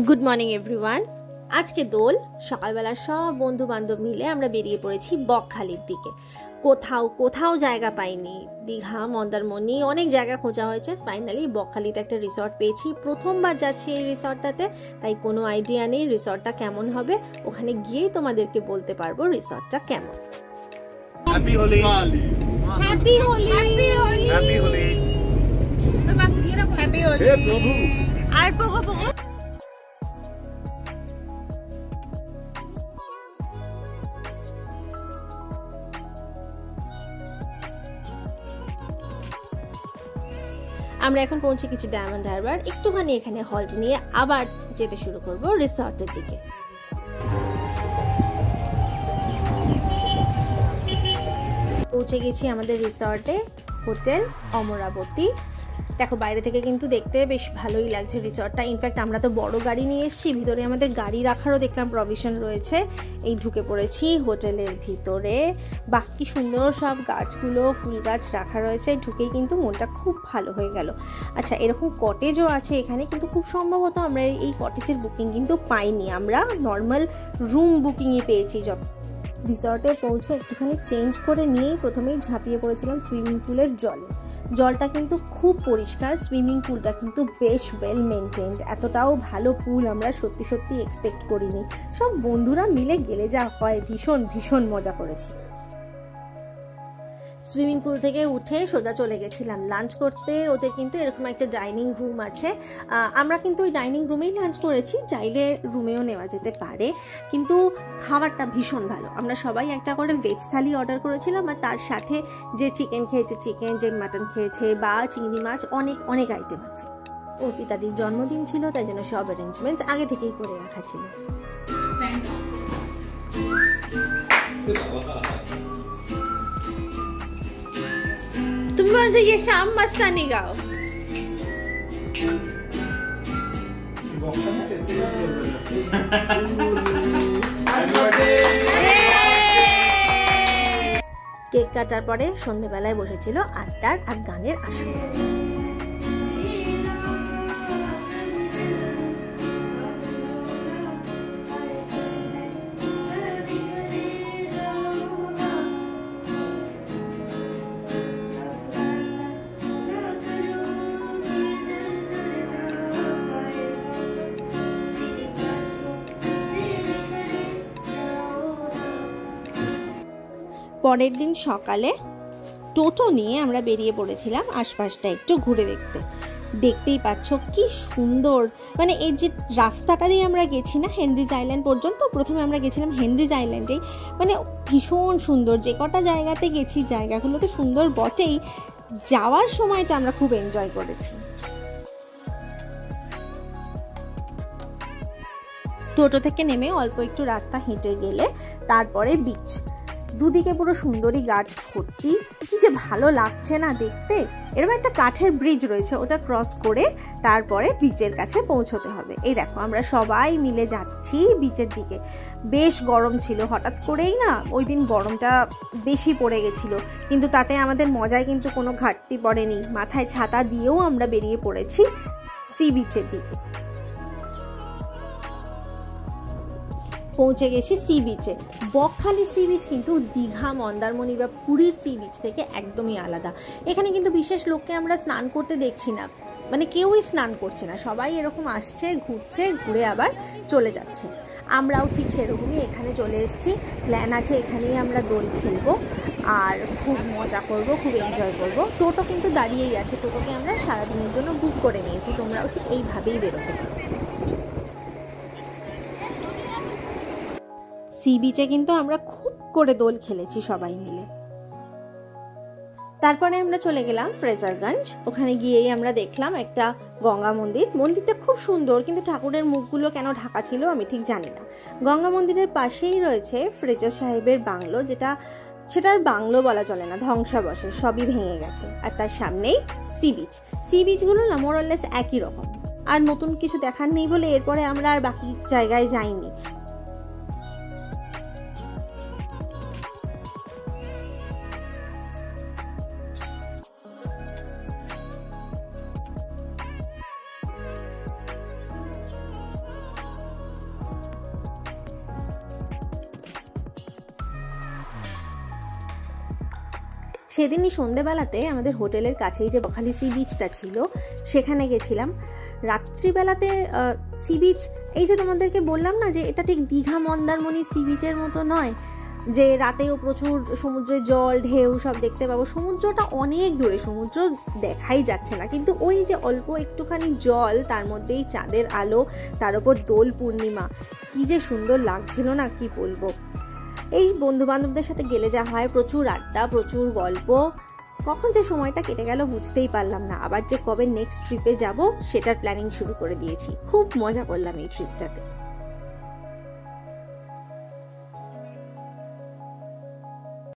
Good morning everyone. আজকে দোল সকালবেলা সব বন্ধু বান্ধব মিলে আমরা বেরিয়ে পড়েছি বকখালির দিকে। কোথাও জায়গা পাইনি, দীঘা, মন্দারমণি অনেক জায়গা খোঁজা হয়েছে, ফাইনালি বকখালিতে একটা রিসর্ট পেয়েছি। প্রথমবার যাচ্ছি এই রিসর্টটাতে, তাই কোনো আইডিয়া নেই রিসর্টটা কেমন হবে। ওখানে গিয়েই তোমাদেরকে বলতে পারবো রিসর্টটা কেমন। Happy Holi, happy Holi, happy Holi, happy Holi. হে প্রভু। আর পোগো পোগো। আমরা এখন পৌঁছে গেছি ডায়মন্ড হারবার। একটুখানি এখানে হল্ট নিয়ে আবার যেতে শুরু করব রিসর্টের দিকে। পৌঁছে গেছি আমাদের রিসর্টে, হোটেল অমরাবতী। দেখো বাইরে থেকে কিন্তু দেখতে বেশ ভালোই লাগছে রিসর্টটা। ইনফ্যাক্ট আমরা তো বড় গাড়ি নিয়ে এসেছি, ভিতরে আমাদের গাড়ি রাখারও দেখলাম প্রভিশন রয়েছে। এই ঢুকে পড়েছি হোটেলের ভিতরে, বাকি সুন্দর সব গাছগুলো, ফুল গাছ রাখা রয়েছে। ঢুকেই কিন্তু মনটা খুব ভালো হয়ে গেল। আচ্ছা, এরকম কটেজও আছে এখানে, কিন্তু খুব সম্ভবত আমরা এই কটেজের বুকিং কিন্তু পাইনি, আমরা নর্মাল রুম বুকিংই পেয়েছি। রিসর্টে পৌঁছে একটুখানি চেঞ্জ করে নিয়েই প্রথমেই ঝাঁপিয়ে পড়েছিলাম সুইমিং পুলের জলে। জলটা কিন্তু খুব পরিষ্কার, সুইমিং পুলটা কিন্তু বেশ ওয়েল মেনটেন্ড। এতটাও ভালো পুল আমরা সত্যি এক্সপেক্ট করিনি। সব বন্ধুরা মিলে গেলে যা হয়, ভীষণ মজা করেছি। সুইমিং পুল থেকে উঠে সোজা চলে গেছিলাম লাঞ্চ করতে। ওদের কিন্তু এরকম একটা ডাইনিং রুম আছে, আমরা কিন্তু ওই ডাইনিং রুমেই লাঞ্চ করেছি, চাইলে রুমেও নেওয়া যেতে পারে। কিন্তু খাবারটা ভীষণ ভালো। আমরা সবাই একটা করে ভেজ থালি অর্ডার করেছিলাম, আর তার সাথে যে চিকেন খেয়েছে চিকেন, যে মাটন খেয়েছে বা চিংড়ি মাছ, অনেক আইটেম আছে। অর্পিতাদির জন্মদিন ছিল, তাই জন্য সব অ্যারেঞ্জমেন্টস আগে থেকেই করে রাখা ছিল। तुम मुझे ये शाम मस्तानी गाओ। কেক কাটার পরে সন্ধ্যেবেলায় বসেছিল আড্ডার আর গানের আসর। পরের দিন সকালে টোটো নিয়ে আমরা বেরিয়ে পড়েছিলাম আশপাশটা একটু ঘুরে দেখতে। দেখতেই পাচ্ছ কি সুন্দর, মানে এই যে রাস্তাটা দিয়ে আমরা গেছি না হেনরিজ আইল্যান্ড পর্যন্ত, প্রথমে আমরা গেছিলাম হেনরিজ আইল্যান্ডে, মানে ভীষণ সুন্দর। যে কটা জায়গাতে গেছি জায়গাগুলো তো সুন্দর বটেই, যাওয়ার সময়টা আমরা খুব এনজয় করেছি। টোটো থেকে নেমে অল্প একটু রাস্তা হেঁটে গেলে তারপরে বিচ, দুদিকে পুরো সুন্দরী গাছ ভর্তি, কি যে ভালো লাগছে না দেখতে। এরকম একটা কাঠের ব্রিজ রয়েছে, ওটা ক্রস করে তারপরে বিচের কাছে পৌঁছতে হবে। এই দেখো আমরা সবাই মিলে যাচ্ছি বিচের দিকে। বেশ গরম ছিল, হঠাৎ করেই না ওই দিন গরমটা বেশি পড়ে গেছিলো, কিন্তু তাতে আমাদের মজায় কিন্তু কোনো ঘাটতি পড়েনি। মাথায় ছাতা দিয়েও আমরা বেরিয়ে পড়েছি সি বিচের দিকে। পৌঁছে গেছি সি বিচে। বকখালি সি বিচ কিন্তু দীঘা, মন্দারমণি বা পুরীর সি বিচ থেকে একদমই আলাদা। এখানে কিন্তু বিশেষ লোককে আমরা স্নান করতে দেখছি না, মানে কেউই স্নান করছে না, সবাই এরকম আসছে, ঘুরছে, ঘুরে আবার চলে যাচ্ছে। আমরাও ঠিক সেরকমই এখানে চলে এসেছি। প্ল্যান আছে এখানেই আমরা দোল খেলবো আর খুব মজা করব, খুব এনজয় করব। টোটো কিন্তু দাঁড়িয়েই আছে, টোটোকে আমরা সারাদিনের জন্য বুক করে নিয়েছি, তোমরাও ঠিক এইভাবেই বেরোতে পারো। সি বিচে কিন্তু আমরা খুব করে দোল খেলেছি সবাই মিলে। তারপরে আমরা চলে গেলাম ফ্রেজারগঞ্জ। ওখানে গিয়েই আমরা দেখলাম একটা গঙ্গা মন্দির। মন্দিরটা খুব সুন্দর, কিন্তু ঠাকুরের মুখগুলো কেন ঢাকা ছিল আমি ঠিক জানি না। গঙ্গা মন্দিরের পাশেই রয়েছে ফ্রেজার সাহেবের বাংলো, সেটা আর বাংলো বলা চলে না, ধ্বংসাবশেষ, সবই ভেঙে গেছে। আর তার সামনেই সি বিচ। সি বিচগুলো না মোরলেস একই রকম, আর নতুন কিছু দেখার নেই বলে এরপরে আমরা আর বাকি জায়গায় যাইনি। সেদিনই সন্ধেবেলাতে আমাদের হোটেলের কাছেই যে বকখালি সি বিচটা ছিল সেখানে গেছিলাম। রাত্রিবেলাতে সি বিচ, এই যে তোমাদেরকে বললাম না যে এটা ঠিক দীঘা মন্দারমণি সি বিচের মতো নয় যে রাতেও প্রচুর সমুদ্রের জল ঢেউ সব দেখতে পাবো। সমুদ্রটা অনেক দূরে, সমুদ্র দেখাই যাচ্ছে না, কিন্তু ওই যে অল্প একটুখানি জল, তার মধ্যেই চাঁদের আলো, তার উপর দোল পূর্ণিমা, কি যে সুন্দর লাগছিল না, কি বলবো। এই বন্ধু বান্ধবদের সাথে গেলে যা হয়, প্রচুর আড্ডা, প্রচুর গল্প, কখন যে সময়টা কেটে গেল বুঝতেই পারলাম না। আবার যে কবে নেক্সট ট্রিপে যাব সেটার প্ল্যানিং শুরু করে দিয়েছি। খুব মজা করলাম এই ট্রিপটাতে।